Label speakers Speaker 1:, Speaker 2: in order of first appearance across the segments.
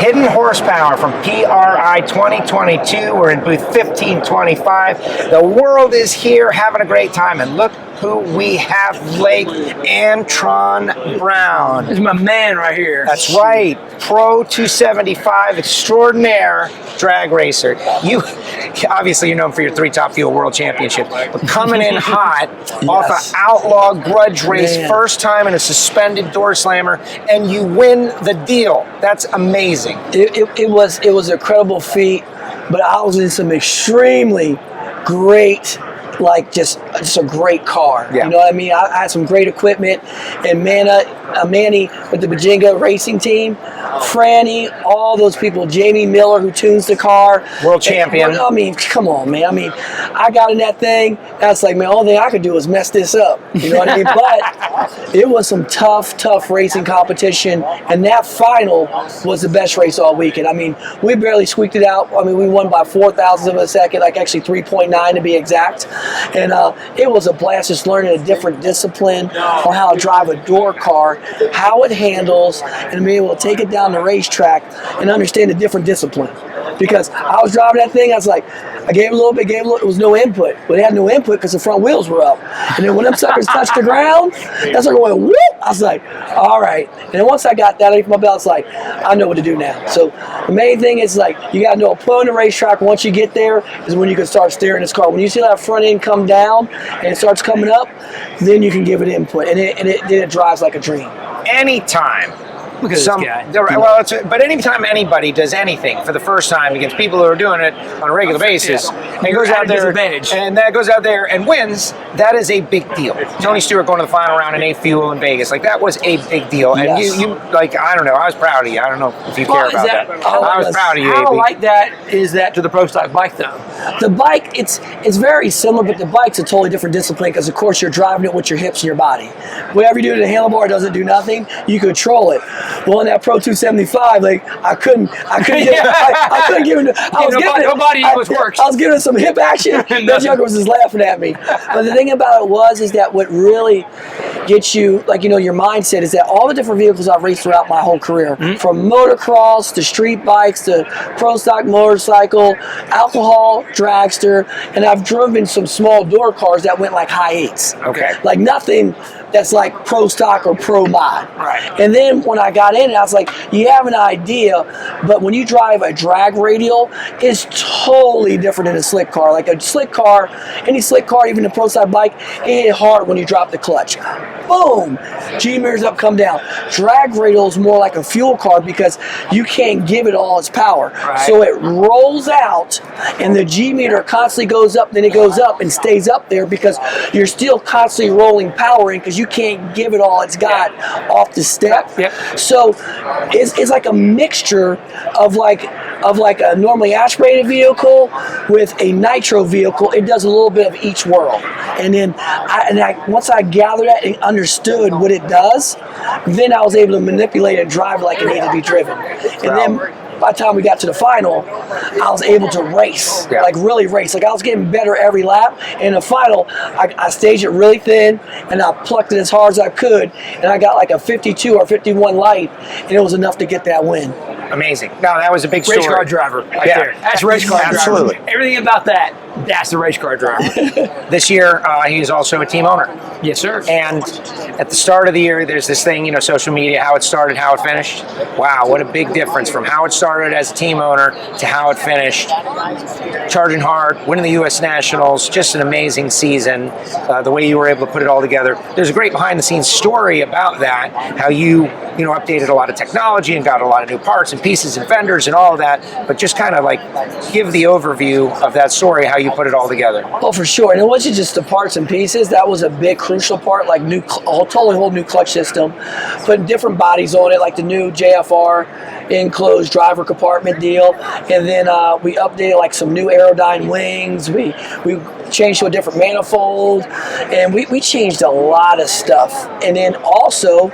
Speaker 1: Hidden horsepower from PRI 2022. We're in booth 1525. The world is here having a great time, and look who we have late, Antron Brown.
Speaker 2: This is my man right here.
Speaker 1: That's right, Pro 275 extraordinaire drag racer. You obviously you're known for your 3 Top Fuel World Championship, but coming in hot off an outlaw grudge race, first time in a suspended door slammer, and you win the deal. That's amazing.
Speaker 2: It was an incredible feat, but I was in some extremely great, like just a great car.
Speaker 1: Yeah.
Speaker 2: You know what I mean? I had some great equipment, and Manny with the Bajinga racing team, Franny, all those people, Jamie Miller who tunes the car.
Speaker 1: World champion.
Speaker 2: I mean, come on, man. I mean, I got in that thing, and I was like, man, all thing I could do was mess this up. You know what I mean? But it was some tough racing competition, and that final was the best race all weekend. I mean, we barely squeaked it out. I mean, we won by 0.04 of a second, like actually 3.9 to be exact. And it was a blast just learning a different discipline on how to drive a door car, how it handles, and being able to take it down the racetrack and understand the different discipline. Because I was driving that thing, I was like, I gave a little bit, it was no input. But it had no input because the front wheels were up. And then when them suckers touched the ground, that sucker went whoop. I was like, all right. And then once I got that underneath my belt, it's like, I know what to do now. So the main thing is like, you got to know a point on the racetrack. Once you get there is when you can start steering this car. When you see that front end come down and it starts coming up, then you can give it input. And it drives like a dream.
Speaker 1: Anytime.
Speaker 2: Look at this guy.
Speaker 1: Well, but anytime anybody does anything for the first time against people who are doing it on a regular basis, and goes out there and wins, that is a big deal. Tony Stewart going to the final round in A Fuel in Vegas, like that was a big deal. And you like, I don't know, I was proud of you. I don't know if you care about that. I was proud of you.
Speaker 2: How I like that is that to the pro stock bike though. The bike, it's very similar, but the bike's a totally different discipline because of course you're driving it with your hips and your body. Whatever you do to the handlebar doesn't do nothing. You control it. Well, in that Pro 275, like I couldn't give it.
Speaker 1: Nobody was works.
Speaker 2: I was giving it some hip action. That joker was just laughing at me. But the thing about it is that what really gets you, like, you know, your mindset is that all the different vehicles I've raced throughout my whole career, from motocross to street bikes to pro stock motorcycle, alcohol, dragster, and I've driven some small door cars that went like high 8s.
Speaker 1: Okay.
Speaker 2: Like nothing that's like pro stock or pro mod.
Speaker 1: Right.
Speaker 2: And then when I got in, I was like, you have an idea, but when you drive a drag radial, it's totally different than a slick car. Like a slick car, any slick car, even a pro stock bike, it hit hard when you drop the clutch. Boom! G mirrors up, come down. Drag radial is more like a fuel car because you can't give it all its power.
Speaker 1: Right.
Speaker 2: So it rolls out, and the G meter constantly goes up, then it goes up and stays up there because you're still constantly rolling power in because you can't give it all it's got off the step.
Speaker 1: Yep.
Speaker 2: So it's like a mixture of like a normally aspirated vehicle with a nitro vehicle. It does a little bit of each world. And then once I gathered that and understood what it does, then I was able to manipulate and drive like it needed to be driven. And then by the time we got to the final, I was able to race, like really race. Like I was getting better every lap. In the final, I staged it really thin, and I plucked it as hard as I could, and I got like a 52 or 51 light, and it was enough to get that win.
Speaker 1: Amazing. No, that was a big story.
Speaker 2: Race car driver right there. That's a race car driver.
Speaker 1: Absolutely.
Speaker 2: Everything about that, that's the race car driver.
Speaker 1: This year, he is also a team owner.
Speaker 2: Yes, sir.
Speaker 1: And at the start of the year, there's this thing, you know, social media, how it started, how it finished. Wow, what a big difference from how it started as a team owner to how it finished. Charging hard, winning the U.S. Nationals, just an amazing season. The way you were able to put it all together. There's a great behind-the-scenes story about that, how you updated a lot of technology and got a lot of new parts and pieces and vendors and all of that. But just kind of like give the overview of that story, how you put it all together.
Speaker 2: Oh, for sure. And it wasn't just the parts and pieces. That was a big, crucial part, like totally whole new clutch system, putting different bodies on it, like the new JFR enclosed driver compartment deal. And then we updated like some new Aerodyne wings. We changed to a different manifold, and we changed a lot of stuff. And then also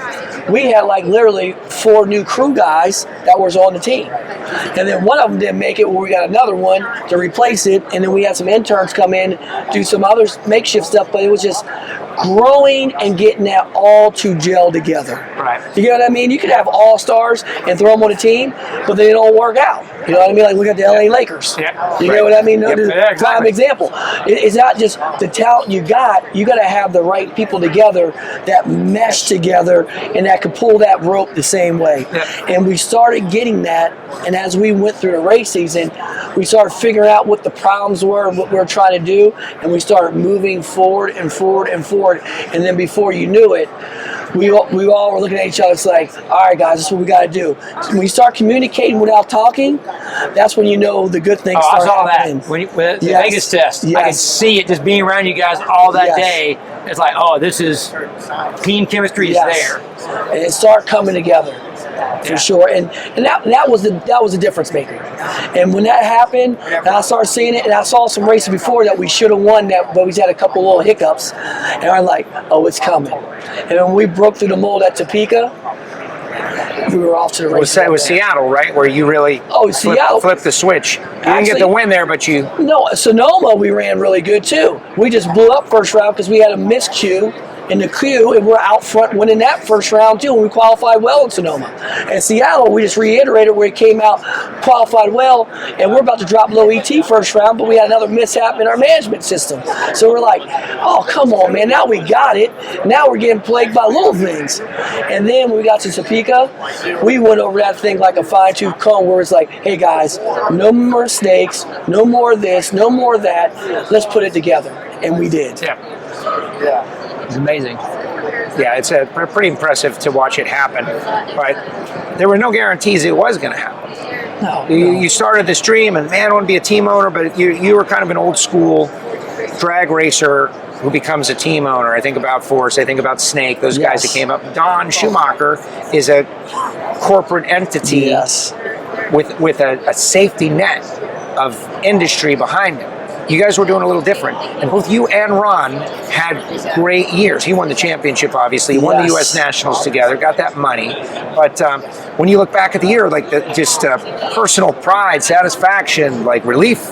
Speaker 2: we had like literally 4 new crew guys that was on the team, and then one of them didn't make it, where we got another one to replace it, and then we had some interns come in, do some other makeshift stuff. But it was just growing and getting that all to gel together.
Speaker 1: Right.
Speaker 2: You know what I mean? You could have all-stars and throw them on a team, but they don't work out. You know what I mean? Like look at the LA Lakers.
Speaker 1: Yeah.
Speaker 2: You know what I mean?
Speaker 1: Yep. Yeah, exactly.
Speaker 2: Prime example. It's not just the talent you got. You got to have the right people together that mesh together and that could pull that rope the same way.
Speaker 1: Yep.
Speaker 2: And we started getting that. And as we went through the race season, we started figuring out what the problems were and what we were trying to do. And we started moving forward and forward and forward. And then before you knew it, we all were looking at each other. It's like, all right, guys, this is what we got to do. When you start communicating without talking, that's when you know the good things start happening.
Speaker 3: That. When the Vegas test,
Speaker 2: yes.
Speaker 3: I could see it just being around you guys all that day. It's like, oh, this is team chemistry is there.
Speaker 2: And it started coming together. For sure, and that was the difference maker. And when that happened, and I started seeing it, and I saw some races before that we should have won, but we had a couple little hiccups, and I'm like, oh, it's coming. And when we broke through the mold at Topeka, we were off to the races.
Speaker 1: It was Seattle, right, where you really flipped the switch. You didn't get the win there, but you.
Speaker 2: No, Sonoma we ran really good too. We just blew up first round because we had a miscue in the queue, and we're out front winning that first round too, and we qualified well in Sonoma. And Seattle, we just reiterated where it came out, qualified well, and we're about to drop low ET first round, but we had another mishap in our management system. So we're like, oh, come on, man, now we got it. Now we're getting plagued by little things. And then when we got to Topeka, we went over that thing like a fine-tooth comb where it's like, hey guys, no more mistakes, no more of this, no more of that. Let's put it together. And we did.
Speaker 1: Yeah.
Speaker 3: It's amazing.
Speaker 1: Yeah, it's pretty impressive to watch it happen. But there were no guarantees it was going to happen.
Speaker 2: No.
Speaker 1: You started this dream, and man, I want to be a team owner, but you were kind of an old school drag racer who becomes a team owner. I think about Force, I think about Snake, those guys that came up. Don Schumacher is a corporate entity with a safety net of industry behind him. You guys were doing a little different. And both you and Ron had great years. He won the championship, obviously. He won the U.S. Nationals together, got that money. But when you look back at the year, like just personal pride, satisfaction, like relief.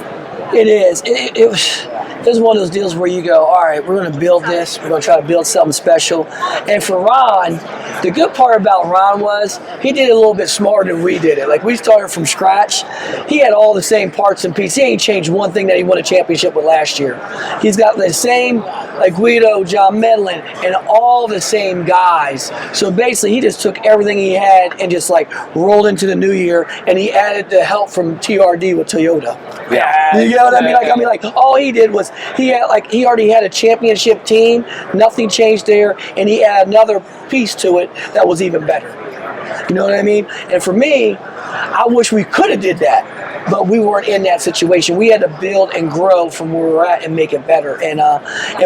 Speaker 2: It is. It was one of those deals where you go, all right, we're going to build this. We're going to try to build something special. And for Ron, the good part about Ron was he did it a little bit smarter than we did it. Like, we started from scratch. He had all the same parts and pieces. He ain't changed one thing that he won a championship with last year. He's got the same, like Guido, John Medlin, and all the same guys. So basically, he just took everything he had and just like rolled into the new year, and he added the help from TRD with Toyota.
Speaker 1: Yeah.
Speaker 2: You know what I mean? Like all he did was he already had a championship team. Nothing changed there, and he added another piece to it that was even better. You know what I mean? And for me, I wish we could have did that, but we weren't in that situation. We had to build and grow from where we're at and make it better. And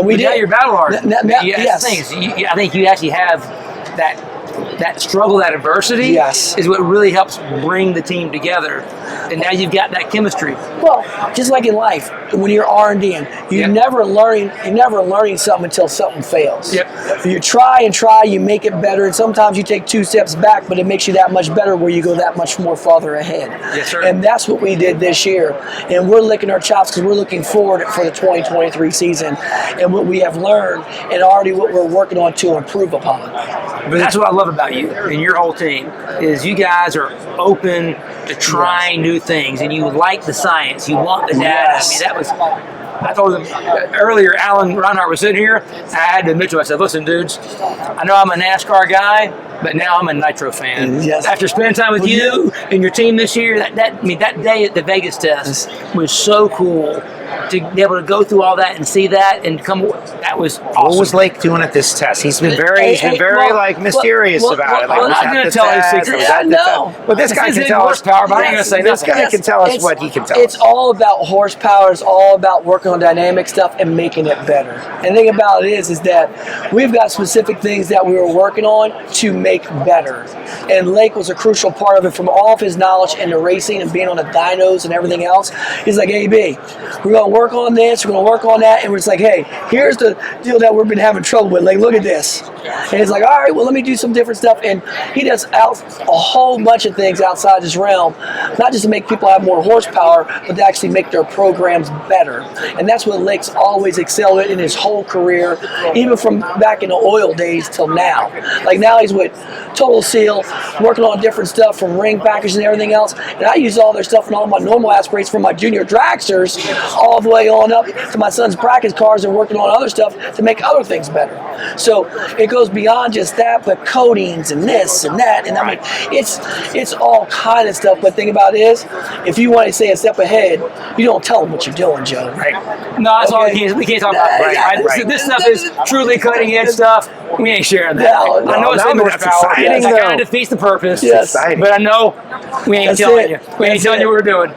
Speaker 2: we did.
Speaker 3: Now you're battle hard.
Speaker 2: Yes.
Speaker 3: I think you actually have that struggle, that adversity is what really helps bring the team together. And now you've got that chemistry.
Speaker 2: Well, just like in life, when you're R&Ding, you're never learning something until something fails.
Speaker 3: Yep.
Speaker 2: You try and try, you make it better, and sometimes you take 2 steps back, but it makes you that much better where you go that much more farther ahead.
Speaker 3: Yes, sir.
Speaker 2: And that's what we did this year. And we're licking our chops because we're looking forward for the 2023 season and what we have learned and already what we're working on to improve upon.
Speaker 3: But that's what I love about you and your whole team is you guys are open to trying new things, and you like the science. You want the data.
Speaker 2: Yes.
Speaker 3: I mean, I told them earlier, Alan Reinhardt was sitting here. I had to admit to him, I said, listen, dudes, I know I'm a NASCAR guy, but now I'm a Nitro fan.
Speaker 2: Yes.
Speaker 3: After spending time with you and your team this year, that day at the Vegas test was so cool. To be able to go through all that and see that and that was awesome.
Speaker 1: What was Lake doing at this test? He's been very mysterious about it. Like,
Speaker 3: I'm not going to tell you secrets.
Speaker 2: No.
Speaker 1: But this guy can tell us
Speaker 3: horsepower, but I ain't going to say
Speaker 1: this
Speaker 3: nothing.
Speaker 1: guy can tell us what he can tell us.
Speaker 2: It's all about horsepower. It's all about working on dynamic stuff and making it better. And the thing about it is that we've got specific things that we were working on to make better. And Lake was a crucial part of it from all of his knowledge in the racing and being on the dynos and everything else. He's like, hey, B, we're going to work work on this, we're going to work on that, and we're just like, hey, here's the deal that we've been having trouble with. Like, look at this. And it's like, all right, well, let me do some different stuff. And he does a whole bunch of things outside this realm, not just to make people have more horsepower, but to actually make their programs better. And that's what Lake's always excelled in his whole career, even from back in the oil days till now. Like now he's with Total Seal, working on different stuff from ring package and everything else. And I use all their stuff in all my normal aspirates from my junior dragsters all the way on up to my son's practice cars and working on other stuff to make other things better. So it goes beyond just that, but coatings and this and that. And I mean, it's all kind of stuff. But the thing about it is, if you want to stay a step ahead, you don't tell them what you're doing, Joe.
Speaker 1: Right.
Speaker 3: No, that's all we can't talk about.
Speaker 1: Right.
Speaker 3: This stuff is truly cutting edge stuff. We ain't sharing that.
Speaker 2: No,
Speaker 3: I know it's
Speaker 1: no,
Speaker 3: in
Speaker 1: that's exciting,
Speaker 3: That
Speaker 1: though.
Speaker 3: kind of defeats the purpose.
Speaker 2: Yes.
Speaker 3: But I know we ain't
Speaker 2: That's
Speaker 3: telling
Speaker 2: it.
Speaker 3: you. We ain't
Speaker 2: That's
Speaker 3: telling
Speaker 2: it.
Speaker 3: you what we're doing.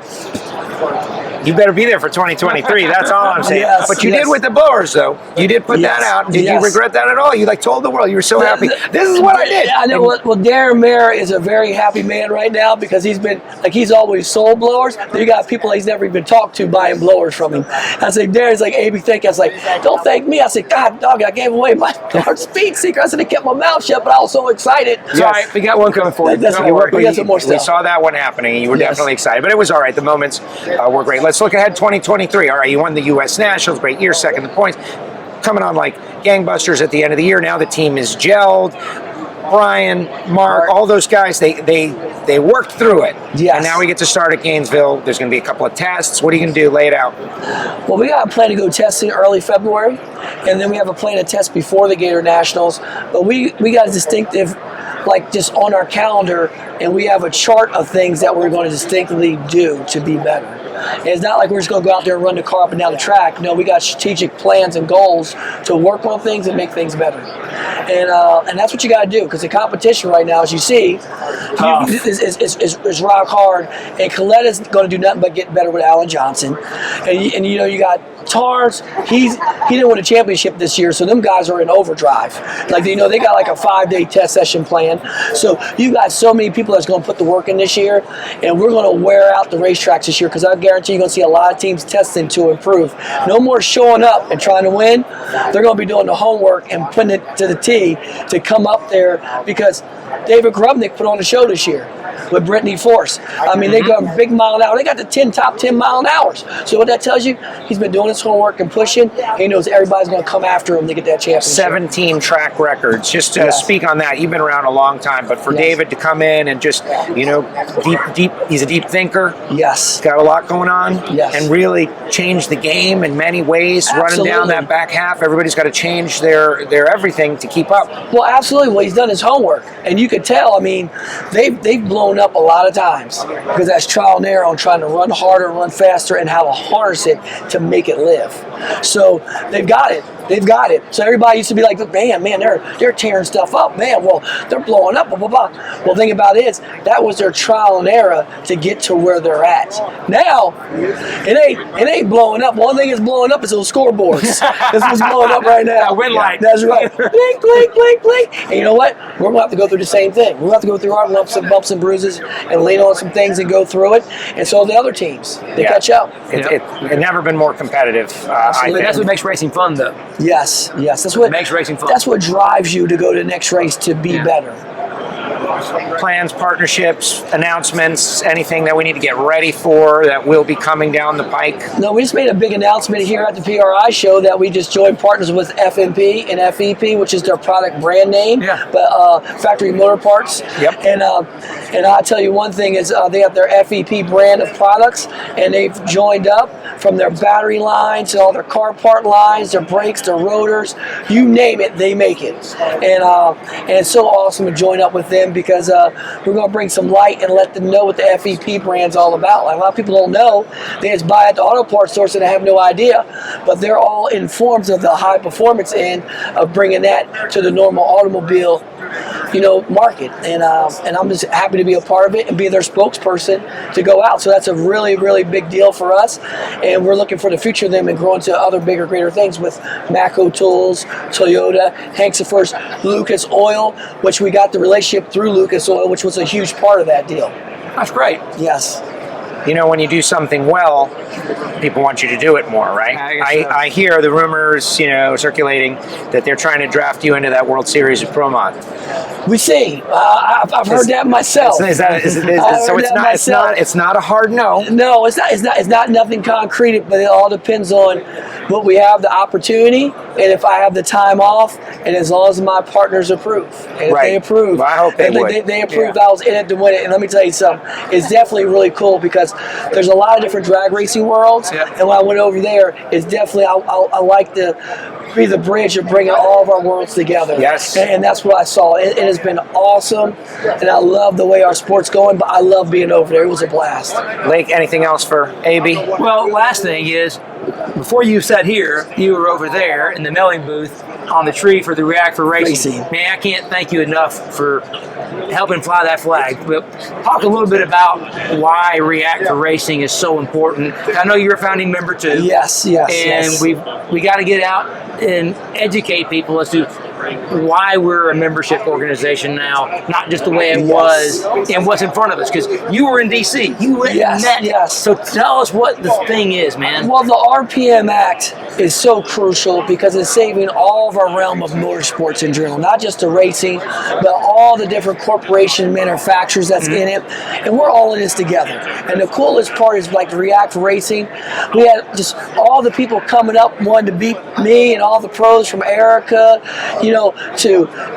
Speaker 1: You better be there for 2023. That's all I'm saying.
Speaker 2: Yes,
Speaker 1: But you
Speaker 2: yes.
Speaker 1: did with the blowers, though. You did put that
Speaker 2: Yes,
Speaker 1: out. Did you
Speaker 2: yes.
Speaker 1: regret that at all? You told the world you were so happy. This is what I did.
Speaker 2: I know. Well, Darren Mayer is a very happy man right now because he's always sold blowers. Then you got people he's never even talked to buying blowers from him. I say, Darren's like, AB, thank you. I was like, don't thank me. I said, God, dog, I gave away my darn speed secret. I said, I kept my mouth shut, but I was so excited.
Speaker 3: It's all right. We got one coming for you.
Speaker 2: That's
Speaker 3: Don't
Speaker 2: right.
Speaker 3: worry.
Speaker 2: We got some more
Speaker 1: We
Speaker 2: stuff.
Speaker 1: saw that one happening, and you were
Speaker 2: Yes.
Speaker 1: definitely excited. But it was all right. The moments were great. Let's look ahead 2023. All right, you won the U.S. Nationals. Great year, second in points. Coming on like gangbusters at the end of the year. Now the team is gelled. Brian, Mark, all those guys, they worked through it.
Speaker 2: Yes.
Speaker 1: And now we get to start at Gainesville. There's going to be a couple of tests. What are you going to do? Lay it out.
Speaker 2: Well, we got a plan to go testing early February, and then we have a plan to test before the Gator Nationals. But we got a distinctive, like just on our calendar, and we have a chart of things that we're going to distinctly do to be better. And it's not like we're just going to go out there and run the car up and down the track. No, we got strategic plans and goals to work on things and make things better. And that's what you got to do, because the competition right now, as you see, is rock hard. And Coletta's going to do nothing but get better with Alan Johnson. And you know, you got Tars. He didn't win a championship this year, so them guys are in overdrive. Like, you know, they got like a 5-day test session plan. So you got so many people that's going to put the work in this year, and we're going to wear out the racetracks this year, because I guarantee you're going to see a lot of teams testing to improve. No more showing up and trying to win. They're going to be doing the homework and putting it to the tee to come up there, because David Grubnick put on a show this year with Brittany Force. I mean, they go big mile an hour. They got the top 10 mile an hours. So what that tells you, he's been doing his homework and pushing. And he knows everybody's going to come after him to get that championship.
Speaker 1: 17 track records. Just to speak on that, you've been around a long time, but for David to come in and just, you know, deep, he's a deep thinker.
Speaker 2: Yes.
Speaker 1: Got a lot going on.
Speaker 2: Yes.
Speaker 1: And really changed the game in many ways.
Speaker 2: Absolutely.
Speaker 1: Running down that back half, everybody's got to change their everything to keep up.
Speaker 2: Well, absolutely. Well, he's done his homework, and you could tell. I mean, they've blown up a lot of times because that's trial and error on trying to run harder, run faster, and how to harness it to make it live. So they've got it. They've got it. So everybody used to be like, man, they're tearing stuff up. Man, well, they're blowing up, blah, blah, blah. Well, the thing about it is, that was their trial and error to get to where they're at. Now, it ain't blowing up. One thing is blowing up is those scoreboards. This is blowing up right now.
Speaker 3: That wind light.
Speaker 2: That's right. Blink, blink, blink, blink. And you know what? We're going to have to go through the same thing. We're going to have to go through our lumps and bumps and bruises and lean on some things and go through it. And so the other teams, they catch up.
Speaker 1: It's never been more competitive. I think.
Speaker 3: That's what makes racing fun, though.
Speaker 2: Yes. That's what
Speaker 3: makes racing fun.
Speaker 2: That's what drives you to go to the next race to be better.
Speaker 1: Plans, partnerships, announcements, anything that we need to get ready for that will be coming down the pike?
Speaker 2: No, we just made a big announcement here at the PRI show that we just joined partners with FMP and FEP, which is their product brand name, but Factory Motor Parts.
Speaker 1: Yep.
Speaker 2: And I'll tell you one thing is they have their FEP brand of products, and they've joined up from their battery lines to all their car part lines, their brakes, their rotors, you name it, they make it. And it's so awesome to join up with them, because we're going to bring some light and let them know what the FEP brand's all about. Like, a lot of people don't know. They just buy at the auto parts store, so they have no idea. But they're all informed of the high performance end of bringing that to the normal automobile, market. And I'm just happy to be a part of it and be their spokesperson to go out. So that's a really, really big deal for us. And we're looking for the future of them and growing to other bigger, greater things with Mako Tools, Toyota, Hanks and First, Lucas Oil, which we got the relationship through Lucas Oil, which was a huge part of that deal.
Speaker 3: That's great.
Speaker 2: Yes.
Speaker 1: when you do something well, people want you to do it more, right?
Speaker 3: I guess so.
Speaker 1: I hear the rumors, circulating that they're trying to draft you into that World Series of Pro Mod.
Speaker 2: We see. I've heard that myself.
Speaker 1: So it's not a hard no.
Speaker 2: No, it's not nothing concrete, but it all depends on what we have the opportunity, and if I have the time off, and as long as my partners approve. And if they approve,
Speaker 1: well, I hope they would.
Speaker 2: They approved. I was in it to win it, and let me tell you something. It's definitely really cool because there's a lot of different drag racing worlds, and when I went over there, it's definitely I like to be the bridge of bringing all of our worlds together.
Speaker 1: Yes,
Speaker 2: and that's what I saw. It has been awesome, and I love the way our sport's going. But I love being over there. It was a blast.
Speaker 1: Lake, anything else for AB?
Speaker 3: Well, last thing is, before you sat here, you were over there in the mailing booth on the tree for the React for Racing. Man, I can't thank you enough for helping fly that flag. But talk a little bit about why React for Racing is so important. I know you're a founding member too.
Speaker 2: Yes.
Speaker 3: And we got to get out and educate people as to why we're a membership organization now, not just the way it was and what's in front of us. Because you were in D.C. You went and met.
Speaker 2: Yes.
Speaker 3: So tell us what the thing is, man.
Speaker 2: Well, the RPM Act is so crucial because it's saving all of our realm of motorsports in general, not just the racing, but all the different corporation manufacturers that's in it, and we're all in this together. And the coolest part is like the React Racing. We had just all the people coming up wanting to beat me and all the pros from Erica,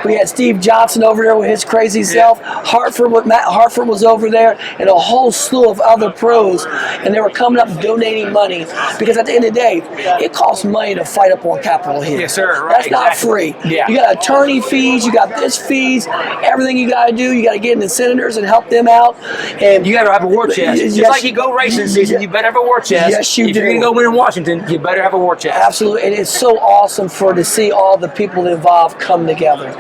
Speaker 2: we had Steve Johnson over there with his crazy self. Matt Hartford was over there, and a whole slew of other pros, and they were coming up donating money because at the end of the day, it costs money to fight up on Capitol Hill.
Speaker 3: Yes, sir. Right,
Speaker 2: That's not free.
Speaker 3: Yeah.
Speaker 2: You got attorney fees, you got this fees, everything you got to do. You got to get in the senators and help them out. And
Speaker 3: you got to have a war chest. Just like you go racing season, you better have a war chest.
Speaker 2: Yes, you do.
Speaker 3: If you're going to go win in Washington, you better have a war chest.
Speaker 2: Absolutely, and it's so awesome to see all the people involved come together.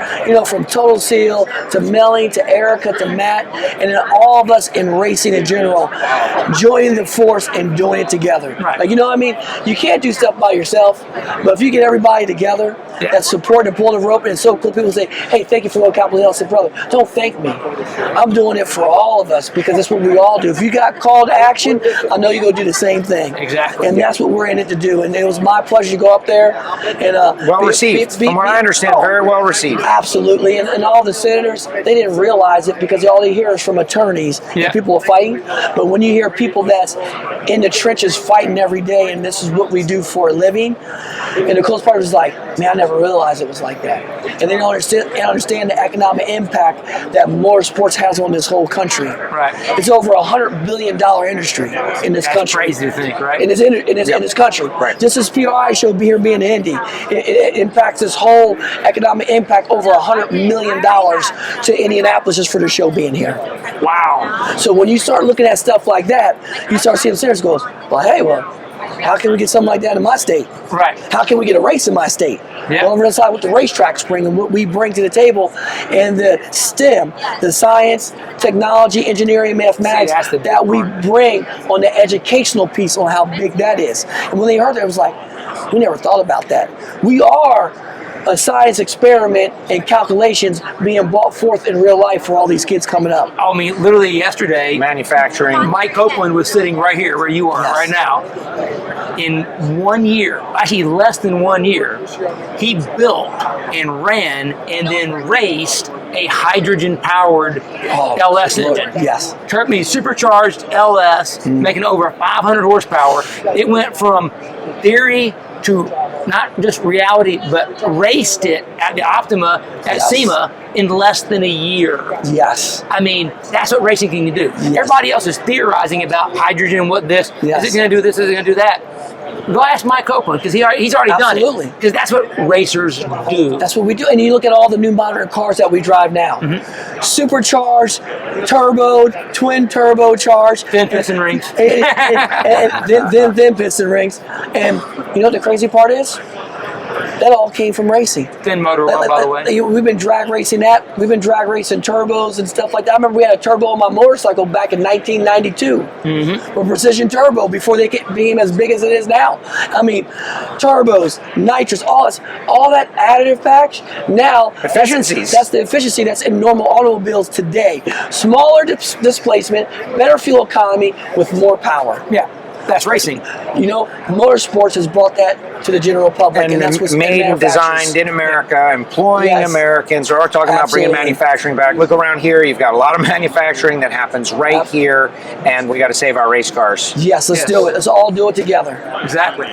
Speaker 2: From Total Seal to Melly to Erica to Matt, and then all of us in racing in general, joining the force and doing it together.
Speaker 3: Right.
Speaker 2: You can't do stuff by yourself, but if you get everybody together that support and pull the rope, and it's so cool. People say, "Hey, thank you for what Capitol Hill." I said, "Brother, don't thank me. I'm doing it for all of us because that's what we all do. If you got called to action, I know you're going to do the same thing."
Speaker 3: Exactly.
Speaker 2: And that's what we're in it to do. And it was my pleasure to go up there and
Speaker 1: well received. From what I understand, very well received.
Speaker 2: Absolutely, and all the senators, they didn't realize it because all they hear is from attorneys and people are fighting. But when you hear people that's in the trenches fighting every day, and this is what we do for a living, and the coolest part was like, man, I never realized it was like that. And they don't understand the economic impact that motorsports has on this whole country.
Speaker 3: Right.
Speaker 2: It's over $100 billion industry in this country.
Speaker 3: That's crazy to think, right?
Speaker 2: In this country.
Speaker 1: Right.
Speaker 2: Just as PRI show here being in Indy, it impacts this whole economic impact over $100 million to Indianapolis just for the show being here.
Speaker 3: Wow.
Speaker 2: So when you start looking at stuff like that, you start seeing senators goes, how can we get something like that in my state?
Speaker 3: Right.
Speaker 2: How can we get a race in my state?
Speaker 3: Yeah.
Speaker 2: Well, over the side what the racetracks bring and what we bring to the table, and the STEM, the science, technology, engineering, mathematics that we bring on the educational piece on how big that is. And when they heard that, it was like, we never thought about that. We are a science experiment and calculations being brought forth in real life for all these kids coming up.
Speaker 3: I mean, literally yesterday,
Speaker 1: manufacturing.
Speaker 3: Mike Copeland was sitting right here where you are right now. In 1 year, actually less than 1 year, he built and ran and then raced a hydrogen-powered LS engine.
Speaker 2: Yes.
Speaker 3: Supercharged LS, making over 500 horsepower. It went from theory to not just reality, but raced it at the Optima at SEMA in less than a year.
Speaker 2: Yes.
Speaker 3: I mean, that's what racing can do.
Speaker 2: Yes.
Speaker 3: Everybody else is theorizing about hydrogen, what this, is it going to do this, is it going to do that? Go ask Mike Copeland because he's already done it. Because that's what racers do.
Speaker 2: That's what we do. And you look at all the new modern cars that we drive now. Supercharged, turboed, twin turbocharged.
Speaker 3: Then piston rings.
Speaker 2: and then piston rings. And you know what the crazy part is? That all came from racing.
Speaker 3: Thin motor oil, by the way.
Speaker 2: We've been drag racing that. We've been drag racing turbos and stuff like that. I remember we had a turbo on my motorcycle back in 1992. With precision turbo before they became as big as it is now. I mean, turbos, nitrous, all that additive package. Now,
Speaker 1: Efficiencies.
Speaker 2: That's the efficiency that's in normal automobiles today. Smaller displacement, better fuel economy with more power.
Speaker 3: Yeah, that's racing.
Speaker 2: You know, motorsports has brought that to the general public, and that's what's
Speaker 1: made and designed in America, employing Americans. We're talking about bringing manufacturing back. Look around here, you've got a lot of manufacturing that happens right here, and we got to save our race cars.
Speaker 2: Yes, let's do it. Let's all do it together.
Speaker 3: Exactly.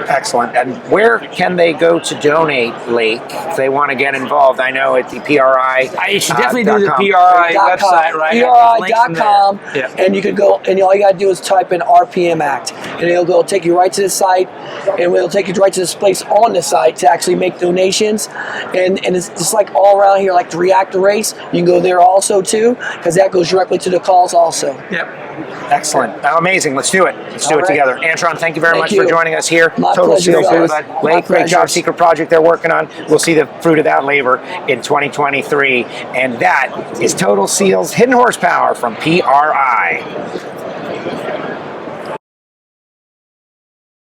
Speaker 1: Excellent. And where can they go to donate, Lake, if they want to get involved? I know at the PRI.
Speaker 3: You should definitely do the PRI website, right?
Speaker 2: PRI.com, and you could go, and all you got to do is type in RPM Act, and it'll go take you right to the site, and it'll take you right to this place on the site to actually make donations. And it's just like all around here, like the Reactor Race, you can go there also too, because that goes directly to the calls also.
Speaker 3: Yep.
Speaker 1: Excellent. Amazing. Let's do it. Let's do it together. Antron, thank you very much for joining us here.
Speaker 2: My
Speaker 1: Total
Speaker 2: pleasure,
Speaker 1: Seal
Speaker 2: guys.
Speaker 1: Booth. Lake, great job. Secret project they're working on. We'll see the fruit of that labor in 2023. And that is Total Seal's Hidden Horsepower from PRI.